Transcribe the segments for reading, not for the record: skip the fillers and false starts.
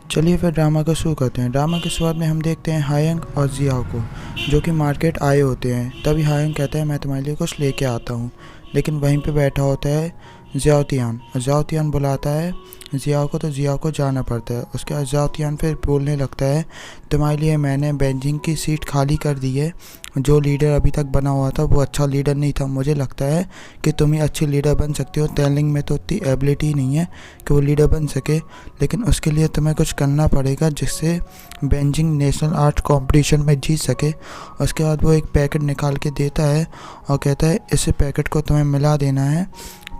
चलिए फिर ड्रामा को शुरू करते हैं। ड्रामा की शुरुआत में हम देखते हैं हायंग और जियाओ को, जो कि मार्केट आए होते हैं। तभी हायंग कहता है मैं तुम्हारे लिए कुछ लेके आता हूँ, लेकिन वहीं पे बैठा होता है ज़ियाओतियान। ज़ियाओतियान बुलाता है जियाओ को, तो जियाओ को जाना पड़ता है। उसके बाद ज़ियाओतियान फिर बोलने लगता है तुम्हारे लिए मैंने बेजिंग की सीट खाली कर दी है। जो लीडर अभी तक बना हुआ था वो अच्छा लीडर नहीं था। मुझे लगता है कि तुम ही अच्छी लीडर बन सकती हो। टेलिंग में तो उतनी एबिलिटी नहीं है कि वो लीडर बन सके, लेकिन उसके लिए तुम्हें कुछ करना पड़ेगा जिससे बेजिंग नेशनल आर्ट कंपटीशन में जीत सके। उसके बाद वो एक पैकेट निकाल के देता है और कहता है इस पैकेट को तुम्हें मिला देना है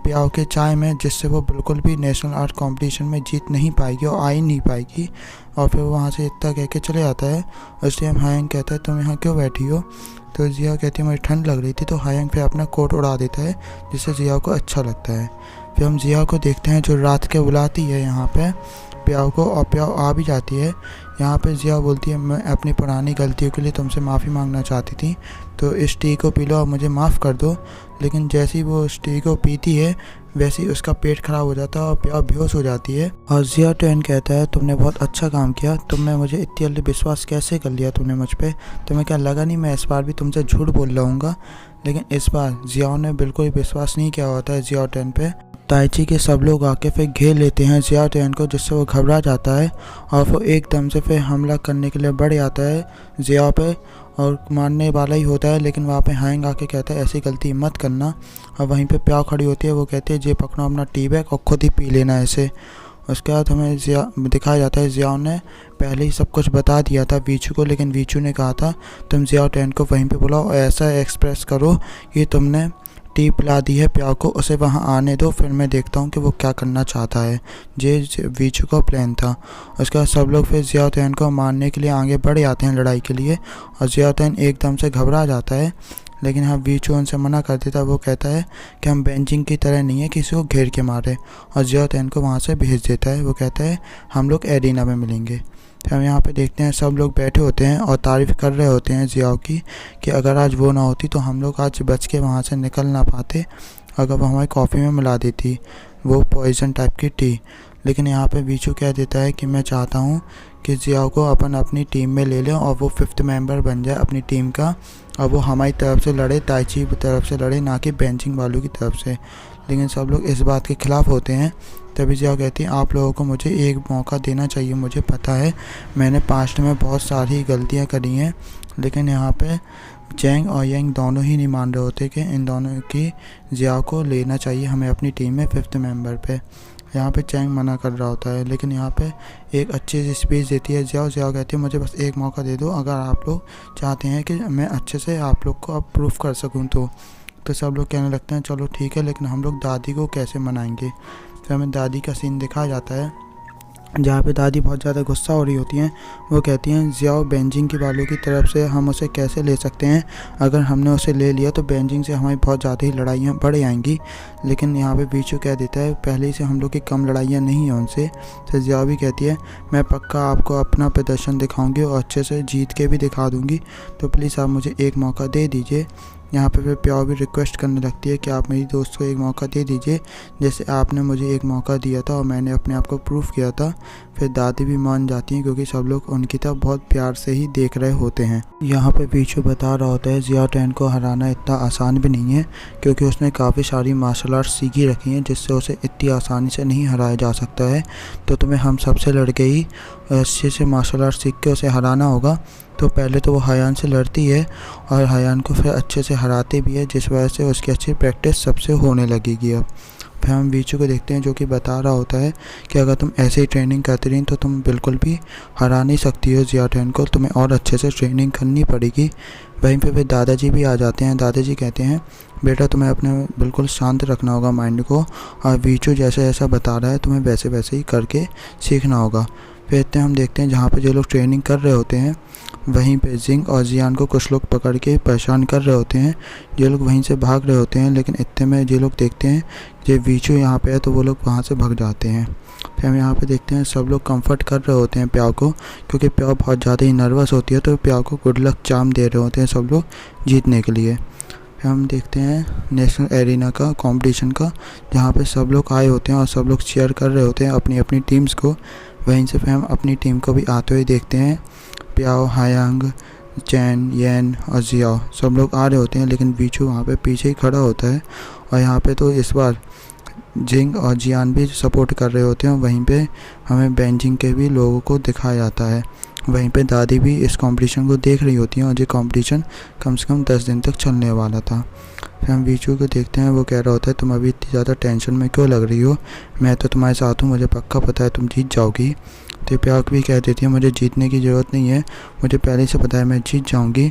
प्याओ के चाय में, जिससे वो बिल्कुल भी नेशनल आर्ट कंपटीशन में जीत नहीं पाएगी और आ ही नहीं पाएगी। और फिर वो वहाँ से इतना कह के चले जाता है। उस टाइम हायंग कहता है तुम यहाँ क्यों बैठी हो? तो जिया कहती है मुझे ठंड लग रही थी। तो हायंग फिर अपना कोट उड़ा देता है, जिससे जिया को अच्छा लगता है। फिर हम जिया को देखते हैं जो रात के बुलाती है यहाँ पे प्याओ को, और प्याओ आ भी जाती है। यहाँ पे जिया बोलती है मैं अपनी पुरानी गलतियों के लिए तुमसे माफ़ी मांगना चाहती थी, तो इस टी को पी लो और मुझे माफ़ कर दो। लेकिन जैसे ही वो उस टी को पीती है वैसे ही उसका पेट खराब हो जाता है और प्याओ बेहोश हो जाती है। और जिया टैन कहता है तुमने बहुत अच्छा काम किया, तुमने मुझे इतनी जल्दी विश्वास कैसे कर लिया तुमने मुझ पर? तुम्हें क्या लगा नहीं मैं इस बार भी तुमसे झूठ बोल रहूँगा? लेकिन इस बार जियाओ ने बिल्कुल विश्वास नहीं किया होता है जिया टैन पे। ताइची के सब लोग आके फिर घेर लेते हैं जिया टैन को, जिससे वो घबरा जाता है और वो एकदम से फिर हमला करने के लिए बढ़ जाता है जिया पे और मारने वाला ही होता है। लेकिन वहाँ पे हायंग आके कहता है ऐसी गलती मत करना। और वहीं पे प्याओ खड़ी होती है, वो कहती है जे पकड़ो अपना टी बैग और खुद ही पी लेना ऐसे। उसके बाद हमें दिखाया जाता है जियाओ ने पहले ही सब कुछ बता दिया था वीचू को, लेकिन वीचू ने कहा था तुम जियाओ टैन को वहीं पे बुलाओ और ऐसा एक्सप्रेस करो कि तुमने टी पिला दी है प्याओ को, उसे वहाँ आने दो, फिर मैं देखता हूँ कि वो क्या करना चाहता है। ये वीचू का प्लान था। उसके बाद सब लोग फिर जियाओ टैन को मारने के लिए आगे बढ़ जाते हैं लड़ाई के लिए, और जियाओ टैन एकदम से घबरा जाता है। लेकिन हाँ वीचू उनसे मना कर देता है। वो कहता है कि हम बेजिंग की तरह नहीं है किसी को घेर के मारे, और जियाओ टैन को वहाँ से भेज देता है। वो कहता है हम लोग एरिना में मिलेंगे। हम यहाँ पे देखते हैं सब लोग बैठे होते हैं और तारीफ़ कर रहे होते हैं जियाओ की कि अगर आज वो ना होती तो हम लोग आज बच के वहाँ से निकल ना पाते, अगर वो हमारी कॉफ़ी में मिला देती वो पॉइजन टाइप की टी। लेकिन यहाँ पे वीचू कह देता है कि मैं चाहता हूँ कि जियाओ को अपनी टीम में ले लें और वो 5th मेंबर बन जाए अपनी टीम का, और वो हमारी तरफ से लड़े, ताइची की तरफ से लड़े, ना कि बेजिंग वालों की तरफ से। लेकिन सब लोग इस बात के ख़िलाफ़ होते हैं। तभी जिया कहती है आप लोगों को मुझे एक मौका देना चाहिए। मुझे पता है मैंने पास्ट में बहुत सारी गलतियां करी हैं, लेकिन यहाँ पे चैंग और यंग दोनों ही नहीं मान रहे होते कि इन दोनों की जिया को लेना चाहिए हमें अपनी टीम में 5th मेंबर पे। यहाँ पे चैंग मना कर रहा होता है, लेकिन यहाँ पे एक अच्छी सी स्पीच देती है जिया कहती है मुझे बस एक मौका दे दो, अगर आप लोग चाहते हैं कि मैं अच्छे से आप लोग को अब प्रूफ कर सकूँ तो सब लोग कहने लगते हैं चलो ठीक है, लेकिन हम लोग दादी को कैसे मनाएंगे? फिर हमें दादी का सीन दिखाया जाता है जहाँ पे दादी बहुत ज़्यादा गुस्सा हो रही होती हैं। वो कहती हैं जियाओ बेजिंग के वालों की तरफ से हम उसे कैसे ले सकते हैं? अगर हमने उसे ले लिया तो बेजिंग से हमारी बहुत ज़्यादा ही लड़ाइयाँ बढ़ जाएंगी। लेकिन यहाँ पे बीचू कह देता है पहले ही से हम लोग की कम लड़ाइयाँ नहीं हैं उनसे। तो जियाओ भी कहती है मैं पक्का आपको अपना प्रदर्शन दिखाऊँगी और अच्छे से जीत के भी दिखा दूँगी, तो प्लीज़ आप मुझे एक मौका दे दीजिए। यहाँ पे फिर प्याओ भी रिक्वेस्ट करने लगती है कि आप मेरी दोस्त को एक मौका दे दीजिए, जैसे आपने मुझे एक मौका दिया था और मैंने अपने आप को प्रूफ किया था। फिर दादी भी मान जाती हैं क्योंकि सब लोग उनकी तरफ बहुत प्यार से ही देख रहे होते हैं। यहाँ पे वीचू बता रहा होता है जिया टैन को हराना इतना आसान भी नहीं है, क्योंकि उसने काफ़ी सारी मार्शल आर्ट्स सीखी रखी हैं जिससे उसे इतनी आसानी से नहीं हराया जा सकता है। तो तुम्हें हम सबसे लड़के ही अच्छे से मार्शल आर्ट सीख के उसे हराना होगा। तो पहले तो वो हायान से लड़ती है और हायान को फिर अच्छे से हराते भी है, जिस वजह से उसकी अच्छी प्रैक्टिस सबसे होने लगेगी। अब फिर हम वीचू को देखते हैं जो कि बता रहा होता है कि अगर तुम ऐसे ही ट्रेनिंग करती रही तो तुम बिल्कुल भी हरा नहीं सकती हो जिया टैन को, तुम्हें और अच्छे से ट्रेनिंग करनी पड़ेगी। वहीं पे फिर दादाजी भी आ जाते हैं। दादाजी कहते हैं बेटा तुम्हें अपने बिल्कुल शांत रखना होगा माइंड को, और वीचू जैसे जैसा बता रहा है तुम्हें वैसे वैसे ही करके सीखना होगा। फिर इतने हम देखते हैं जहाँ पे जो लोग ट्रेनिंग कर रहे होते हैं वहीं पे जिंग और जियान को कुछ लोग पकड़ के परेशान कर रहे होते हैं। ये लोग वहीं से भाग रहे होते हैं, लेकिन इतने में ये लोग देखते हैं ये वीचू यहाँ पे है तो वो लोग वहाँ से भाग जाते हैं। फिर हम यहाँ पे देखते हैं सब लोग कंफर्ट कर रहे होते हैं प्याओ को, क्योंकि प्याओ बहुत ज़्यादा ही नर्वस होती है, तो प्याओ को गुड लक चार्म दे रहे होते हैं सब लोग जीतने के लिए। हम देखते हैं नेशनल एरिना का कंपटीशन का, जहाँ पे सब लोग आए होते हैं और सब लोग चीयर कर रहे होते हैं अपनी अपनी टीम्स को। वहीं से फिर हम अपनी टीम को भी आते हुए देखते हैं। प्याओ, हायांग, चैन, येन और जियाओ सब लोग आ रहे होते हैं, लेकिन वीचू वहाँ पे पीछे ही खड़ा होता है। और यहाँ पे तो इस बार जिंग और जियान भी सपोर्ट कर रहे होते हैं। वहीं पे हमें बेंजिंग के भी लोगों को दिखाया जाता है। वहीं पे दादी भी इस कंपटीशन को देख रही होती हैं और ये कंपटीशन कम से कम 10 दिन तक चलने वाला था। फिर हम वीचू को देखते हैं, वो कह रहा होता है तुम अभी इतनी ज़्यादा टेंशन में क्यों लग रही हो, मैं तो तुम्हारे साथ हूँ, मुझे पक्का पता है तुम जीत जाओगी। तो प्याक भी कह देती है मुझे जीतने की ज़रूरत नहीं है, मुझे पहले से पता है मैं जीत जाऊँगी,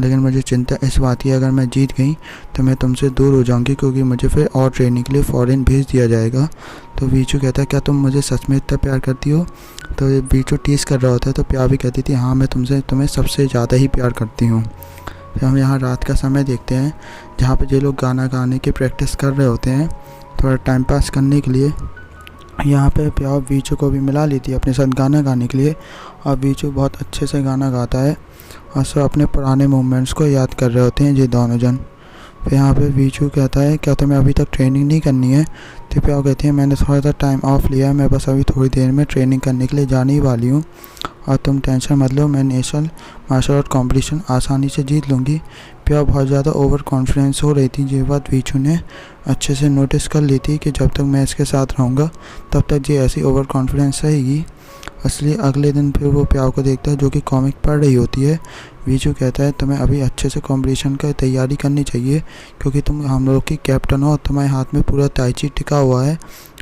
लेकिन मुझे चिंता इस बात की है अगर मैं जीत गई तो मैं तुमसे दूर हो जाऊंगी, क्योंकि मुझे फिर और ट्रेनिंग के लिए फ़ॉरेन भेज दिया जाएगा। तो वीचू कहता है क्या तुम मुझे सच में इतना प्यार करती हो। तो वीचू टीज़ कर रहा होता है, तो प्यार भी कहती थी हाँ मैं तुम्हें सबसे ज़्यादा ही प्यार करती हूँ। फिर हम यहाँ रात का समय देखते हैं, जहाँ पर जो लोग गाना गाने की प्रैक्टिस कर रहे होते हैं थोड़ा टाइम पास करने के लिए। यहाँ पे प्यार वीचू को भी मिला लेती है अपने साथ गाना गाने के लिए, और वीचू बहुत अच्छे से गाना गाता है और सब अपने पुराने मोमेंट्स को याद कर रहे होते हैं ये दोनों जन। फिर यहाँ पे वीचू कहता है क्या तुम्हें अभी तक ट्रेनिंग नहीं करनी है। तो प्याओ कहती है मैंने थोड़ा सा टाइम ऑफ लिया है, मैं बस अभी थोड़ी देर में ट्रेनिंग करने के लिए जाने ही वाली हूँ, और तुम टेंशन मत लो, मैं नेशनल मार्शल आर्ट कॉम्पिटिशन आसानी से जीत लूँगी। प्याओ बहुत ज़्यादा ओवर कॉन्फिडेंस हो रही थी, ये बात वीचू ने अच्छे से नोटिस कर ली थी कि जब तक मैं इसके साथ रहूँगा तब तक ये ऐसी ओवर कॉन्फिडेंस रहेगी। इसलिए अगले दिन फिर वो प्याओ को देखता है जो कि कॉमिक पढ़ रही होती है। वीचू कहता है तुम्हें अभी अच्छे से कंपटीशन की तैयारी करनी चाहिए, क्योंकि तुम हम लोग की कैप्टन हो और तुम्हारे हाथ में पूरा ताइची टिका हुआ है,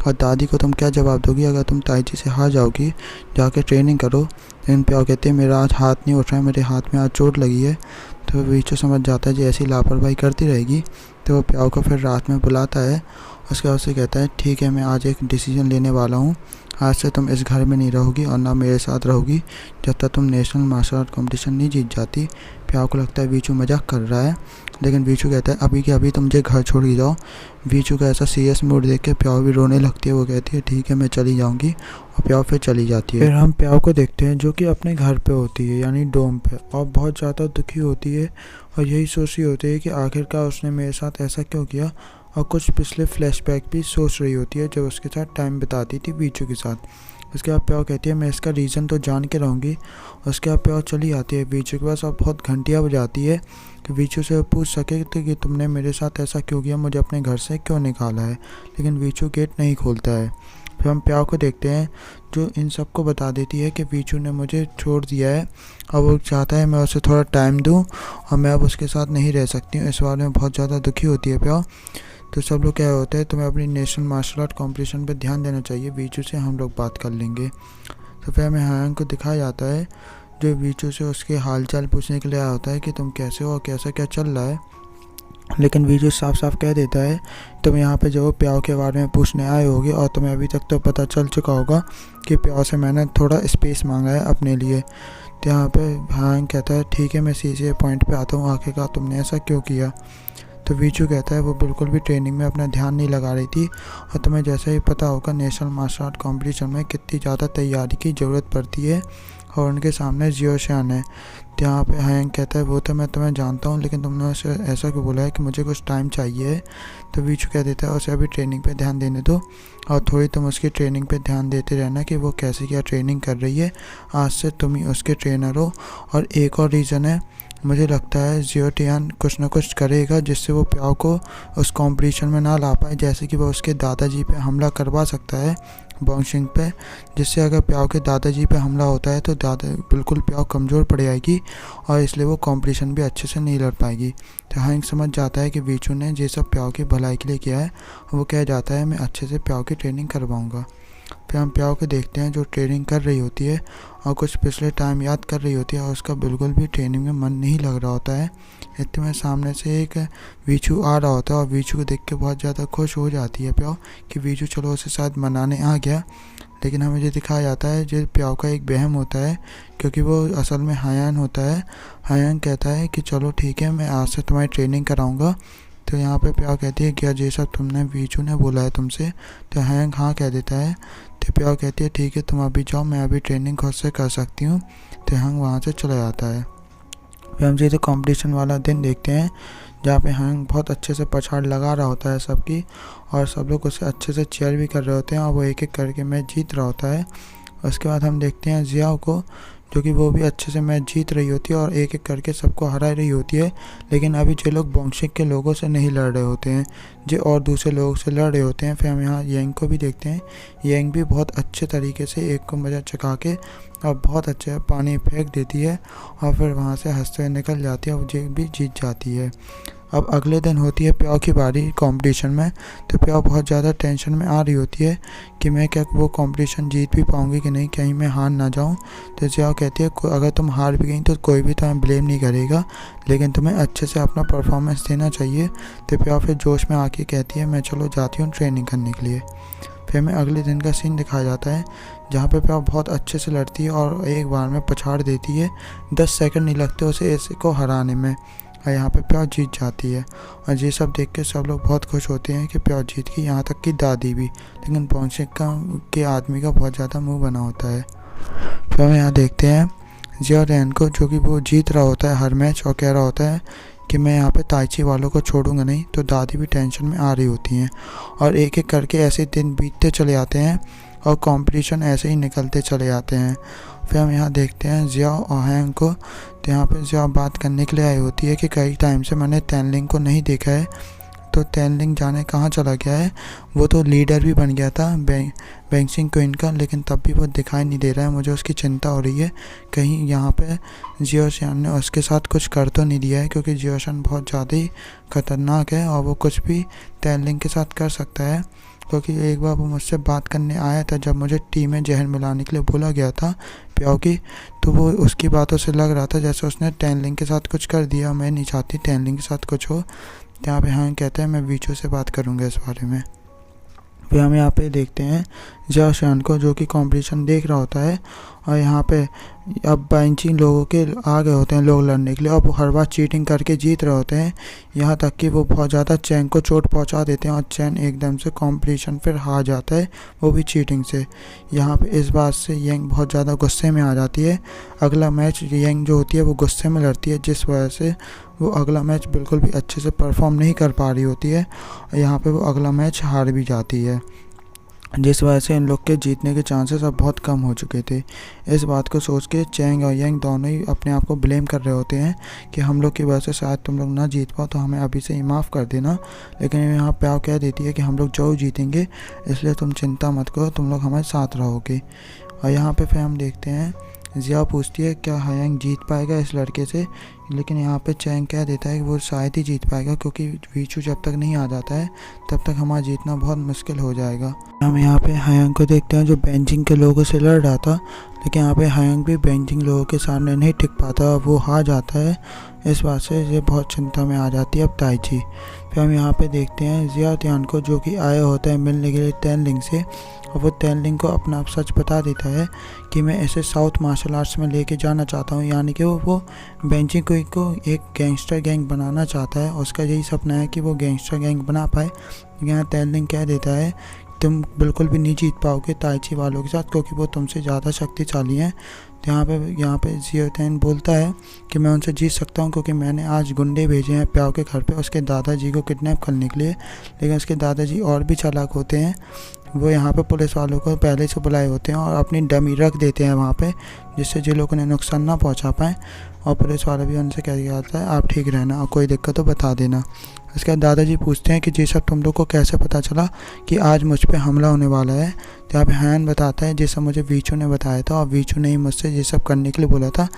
और दादी को तुम क्या जवाब दोगी अगर तुम ताइची से हार जाओगी, जाके ट्रेनिंग करो। लेकिन प्याओ कहते हैं मेरा आज हाथ नहीं उठ रहा है, मेरे हाथ में आज चोट लगी है। तो वीचू समझ जाता है कि ऐसी लापरवाही करती रहेगी, तो वो प्याओ को फिर रात में बुलाता है। उसके बाद से कहता है ठीक है मैं आज एक डिसीजन लेने वाला हूँ, आज से तुम इस घर में नहीं रहोगी और ना मेरे साथ रहोगी जब तक तुम नेशनल मार्शल आर्ट कॉम्पिटिशन नहीं जीत जाती। प्याओ को लगता है वीचू मजाक कर रहा है, लेकिन वीचू कहता है अभी के अभी तुम मुझे घर छोड़ के जाओ। वीचू का ऐसा सीरियस मूड देख के प्याओ भी रोने लगती है, वो कहती है ठीक है मैं चली जाऊँगी, और प्याओ फिर चली जाती है। फिर हम प्याओ को देखते हैं जो कि अपने घर पे होती है यानी डोम पे, और बहुत ज़्यादा दुखी होती है और यही सोच रही होती है कि आखिरकार उसने मेरे साथ ऐसा क्यों किया, और कुछ पिछले फ्लैशबैक भी सोच रही होती है जब उसके साथ टाइम बिताती थी वीचू के साथ। उसके बाद प्याओ कहती है मैं इसका रीज़न तो जान के रहूँगी। उसके बाद प्याओ चली आती है वीचू के पास और बहुत घंटियाँ बजाती है कि वीचू से पूछ सके तो कि तुमने मेरे साथ ऐसा क्यों किया, मुझे अपने घर से क्यों निकाला है, लेकिन वीचू गेट नहीं खोलता है। फिर हम प्याओ को देखते हैं जो इन सबको बता देती है कि वीचू ने मुझे छोड़ दिया है और वो चाहता है मैं उसे थोड़ा टाइम दूँ और मैं अब उसके साथ नहीं रह सकती हूँ। इस बारे में बहुत ज़्यादा दुखी होती है प्याओ। तो सब लोग क्या होता है तुम्हें अपनी नेशनल मार्शल आर्ट कॉम्पिटिशन पे ध्यान देना चाहिए, वीचू से हम लोग बात कर लेंगे। तो फिर हमें हायांग को दिखाया जाता है जो वीचू से उसके हालचाल पूछने के लिए आया होता है कि तुम कैसे हो और कैसा क्या चल रहा है, लेकिन वीचू साफ साफ कह देता है तुम यहाँ पे जो प्याओ के बारे में पूछने आए होगे और तुम्हें अभी तक तो पता चल चुका होगा कि प्याओ से मैंने थोड़ा स्पेस मांगा है अपने लिए। तो यहाँ पे हायांग कहता है ठीक है मैं सीधे पॉइंट पे आता हूँ, आखिरकार तुमने ऐसा क्यों किया। तो वीचू कहता है वो बिल्कुल भी ट्रेनिंग में अपना ध्यान नहीं लगा रही थी, और तुम्हें जैसा ही पता होगा नेशनल मार्शल आर्ट कॉम्पिटिशन में कितनी ज़्यादा तैयारी की ज़रूरत पड़ती है, और उनके सामने जियो शान है। तो यहाँ पे हायांग कहता है वो तो मैं तुम्हें जानता हूँ, लेकिन तुमने उसे ऐसा क्यों बोला है कि मुझे कुछ टाइम चाहिए। तो वीचू कह देता है उसे अभी ट्रेनिंग पे ध्यान देने दो, और थोड़ी तुम उसकी ट्रेनिंग पे ध्यान देते रहना कि वो कैसे क्या ट्रेनिंग कर रही है, आज से तुम ही उसके ट्रेनर हो। और एक और रीज़न है, मुझे लगता है जियो टियान कुछ ना कुछ करेगा जिससे वो प्याओ को उस कंपटीशन में ना ला पाए, जैसे कि वो उसके दादाजी पे हमला करवा सकता है बॉक्सिंग पे, जिससे अगर प्याओ के दादाजी पे हमला होता है तो बिल्कुल प्याओ कमज़ोर पड़ जाएगी और इसलिए वो कंपटीशन भी अच्छे से नहीं लड़ पाएगी। तो हायांग समझ जाता है कि वीचू ने ये सब प्याओ की भलाई के लिए किया है, और वो कह जाता है मैं अच्छे से प्याओ की ट्रेनिंग करवाऊँगा। फिर हम प्याओ को देखते हैं जो ट्रेनिंग कर रही होती है और कुछ पिछले टाइम याद कर रही होती है, और उसका बिल्कुल भी ट्रेनिंग में मन नहीं लग रहा होता है। इतने में सामने से एक वीचू आ रहा होता है और वीचू को देख के बहुत ज़्यादा खुश हो जाती है प्याओ कि वीचू चलो उसे शायद मनाने आ गया। लेकिन हमें ये दिखाया जाता है जो प्याओ का एक वहम होता है, क्योंकि वो असल में हायांग होता है। हायांग कहता है कि चलो ठीक है मैं आज से तुम्हारी ट्रेनिंग कराऊँगा। तो यहाँ पे प्याओ कहती है क्या जैसा तुमने वीचू ने बोला है तुमसे। तो हायांग हाँ कह देता है। तो प्याओ कहती है ठीक है तुम अभी जाओ, मैं अभी ट्रेनिंग खुद से कर सकती हूँ। तो हायांग वहाँ से चला जाता है। फिर हम सीधे कंपटीशन वाला दिन देखते हैं जहाँ पे हायांग बहुत अच्छे से पछाड़ लगा रहा होता है सबकी, और सब लोग उसे अच्छे से चीयर भी कर रहे होते हैं और वो एक एक करके मैच जीत रहा होता है। उसके बाद हम देखते हैं जियाओ को, जो कि वो भी अच्छे से मैच जीत रही होती है और एक एक करके सबको हरा रही होती है। लेकिन अभी जो लोग बोंगशिक के लोगों से नहीं लड़ रहे होते हैं, जो और दूसरे लोगों से लड़ रहे होते हैं। फिर हम यहाँ येंग को भी देखते हैं। येंग भी बहुत अच्छे तरीके से एक को मजा चखा के और बहुत अच्छे पानी फेंक देती है और फिर वहाँ से हंसते हुए निकल जाती है और ये भी जीत जाती है। अब अगले दिन होती है प्याओ की बारी कंपटीशन में। तो प्याओ बहुत ज़्यादा टेंशन में आ रही होती है कि मैं क्या वो कंपटीशन जीत भी पाऊँगी कि नहीं, कहीं मैं हार ना जाऊँ। तो जियाओ कहती है अगर तुम हार भी गई तो कोई भी तुम्हें ब्लेम नहीं करेगा, लेकिन तुम्हें अच्छे से अपना परफॉर्मेंस देना चाहिए। तो प्याओ फिर जोश में आके कहती है मैं चलो जाती हूँ ट्रेनिंग करने के लिए। फिर हमें अगले दिन का सीन दिखाया जाता है जहाँ पे प्याओ बहुत अच्छे से लड़ती है और एक बार में पछाड़ देती है। 10 सेकंड नहीं लगते उसे ऐसे को हराने में, और यहाँ पे प्याओ जीत जाती है। और ये सब देख के सब लोग बहुत खुश होते हैं कि प्याओ जीत गई, यहाँ तक कि दादी भी। लेकिन बोंगशिक के आदमी का बहुत ज़्यादा मुंह बना होता है। फिर हम यहाँ देखते हैं जियाओ रैन को, जो कि वो जीत रहा होता है हर मैच और कह रहा होता है कि मैं यहाँ पे ताइची वालों को छोड़ूंगा नहीं। तो दादी भी टेंशन में आ रही होती हैं और एक एक करके ऐसे दिन बीतते चले जाते हैं और कंपटीशन ऐसे ही निकलते चले जाते हैं। फिर हम यहाँ देखते हैं जियाओ और हैंग को। तो यहाँ पे जियाओ बात करने के लिए आई होती है कि कई टाइम से मैंने तैनलिंग को नहीं देखा है, तो तैनलिंग जाने कहाँ चला गया है। वो तो लीडर भी बन गया था बोंगशिक क्वीन का, लेकिन तब भी वो दिखाई नहीं दे रहा है। मुझे उसकी चिंता हो रही है कहीं यहाँ पे जियोशियान ने उसके साथ कुछ कर तो नहीं दिया है, क्योंकि जियोशियान बहुत ज़्यादा ही खतरनाक है और वो कुछ भी तैनलिंग के साथ कर सकता है। क्योंकि एक बार वो मुझसे बात करने आया था जब मुझे टी में जहर मिलाने के लिए बोला गया था प्याओ की, तो वो उसकी बातों से लग रहा था जैसे उसने तैनलिंग के साथ कुछ कर दिया। मैं नहीं चाहती तैनलिंग के साथ कुछ हो। यहाँ पे हाँ कहते हैं मैं वीचू से बात करूँगा इस बारे में। फिर हम यहाँ पे देखते हैं जियोशियान को, जो कि कंपटीशन देख रहा होता है और यहाँ पे अब 22 लोगों के आ गए होते हैं लोग लड़ने के लिए और वो हर बार चीटिंग करके जीत रहे होते हैं। यहाँ तक कि वो बहुत ज़्यादा चैन को चोट पहुँचा देते हैं और चैन एकदम से कंपटीशन फिर हार जाता है, वो भी चीटिंग से। यहाँ पे इस बात से येंग बहुत ज़्यादा गुस्से में आ जाती है। अगला मैच येंग जो होती है वो गुस्से में लड़ती है, जिस वजह से वो अगला मैच बिल्कुल भी अच्छे से परफॉर्म नहीं कर पा रही होती है। यहाँ पे वो अगला मैच हार भी जाती है, जिस वजह से इन लोग के जीतने के चांसेस अब बहुत कम हो चुके थे। इस बात को सोच के चैंग और येंग दोनों ही अपने आप को ब्लेम कर रहे होते हैं कि हम लोग की वजह से शायद तुम लोग ना जीत पाओ, तो हमें अभी से ही माफ़ कर देना। लेकिन यहाँ प्याओ कह देती है कि हम लोग जरूर जीतेंगे, इसलिए तुम चिंता मत करो, तुम लोग हमारे साथ रहोगे। और यहाँ पे फिर हम देखते हैं जियाओ पूछती है क्या हायांग जीत पाएगा इस लड़के से, लेकिन यहाँ पे चैंग कह देता है कि वो शायद ही जीत पाएगा, क्योंकि वीचू जब तक नहीं आ जाता है तब तक हमारा जीतना बहुत मुश्किल हो जाएगा। हम यहाँ पे हायांग को देखते हैं जो बेंजिंग के लोगों से लड़ रहा था, लेकिन यहाँ पे हायांग भी बेंजिंग लोगों के सामने नहीं टिक पाता, वो हार जाता है। इस बात से ये बहुत चिंता में आ जाती है अब ताइची। फिर हम यहाँ पे देखते हैं जियाओ तियान को, जो कि आया होता है मिलने के लिए तैनलिंग से, और वो तैनलिंग को अपना सच बता देता है कि मैं ऐसे साउथ मार्शल आर्ट्स में लेके जाना चाहता हूँ, यानी कि वो बेंजिंग को एक गैंगस्टर गैंग बनाना चाहता है। उसका यही सपना है कि वो गैंगस्टर गैंग बना पाए। यहाँ तैनलिंग कह देता है तुम बिल्कुल भी नहीं जीत पाओगे ताइची वालों के साथ, क्योंकि वो तुमसे ज़्यादा शक्तिशाली हैं। तो यहाँ पे जियाओ तियान बोलता है कि मैं उनसे जीत सकता हूँ, क्योंकि मैंने आज गुंडे भेजे हैं प्याओ के घर पे उसके दादाजी को किडनैप करने के लिए। लेकिन उसके दादाजी और भी चालाक होते हैं, वो यहाँ पे पुलिस वालों को पहले से बुलाए होते हैं और अपनी डमी रख देते हैं वहाँ पे, जिससे जो लोगों ने नुकसान ना पहुँचा पाएँ। और पुलिस वाला भी उनसे कह जाता है आप ठीक रहना और कोई दिक्कत हो बता देना। इसके बाद दादाजी पूछते हैं कि जी सब तुम लोग को कैसे पता चला कि आज मुझ पे हमला होने वाला है। तो यहाँ पे हैन बताता है जी सब मुझे वीचू ने बताया था, और वीचू ने ही मुझसे ये सब करने के लिए बोला था,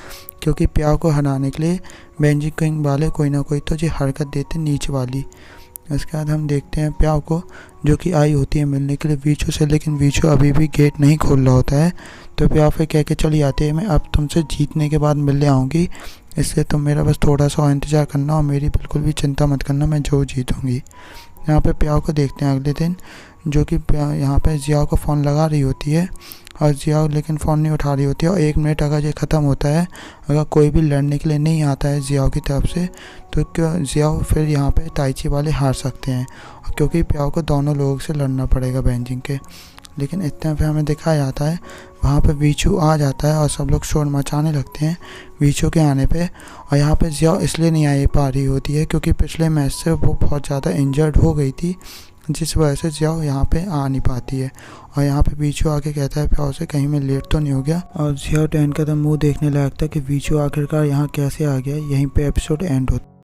क्योंकि प्याओ को हराने के लिए बेंजिंग किंग वाले कोई ना कोई तो जी हरकत देते नीचे वाली। इसके बाद हम देखते हैं प्याओ को, जो कि आई होती है मिलने के लिए वीचू से, लेकिन वीचू अभी भी गेट नहीं खोल रहा होता है। तो प्याओ फिर कह के चली आती है मैं अब तुमसे जीतने के बाद मिलने आऊँगी, इसलिए तुम मेरा बस थोड़ा सा और इंतज़ार करना और मेरी बिल्कुल भी चिंता मत करना, मैं जो जीतूँगी। यहाँ पे प्याओ को देखते हैं अगले दिन, जो कि यहाँ पे जियाओ को फ़ोन लगा रही होती है और जियाओ लेकिन फ़ोन नहीं उठा रही होती है। और 1 मिनट अगर ये ख़त्म होता है, अगर कोई भी लड़ने के लिए नहीं आता है जियाओ की तरफ से, तो जियाओ फिर यहाँ पे ताइची वाले हार सकते हैं, क्योंकि प्याओ को दोनों लोगों से लड़ना पड़ेगा बेंजिंग के। लेकिन इतने पे हमें दिखाया जाता है वहाँ पे वीचू आ जाता है और सब लोग शोर मचाने लगते हैं वीचू के आने पे। और यहाँ पे जियाओ इसलिए नहीं आ पा रही होती है क्योंकि पिछले मैच से वो बहुत ज़्यादा इंजर्ड हो गई थी, जिस वजह से जियाओ यहाँ पे आ नहीं पाती है। और यहाँ पे बीचू आके कहता है प्याओ से कहीं मैं लेट तो नहीं हो गया। और जियाओ टैन का तो मुंह देखने लायक था कि बीचू आखिरकार यहाँ कैसे आ गया। यहीं पे एपिसोड एंड होता है।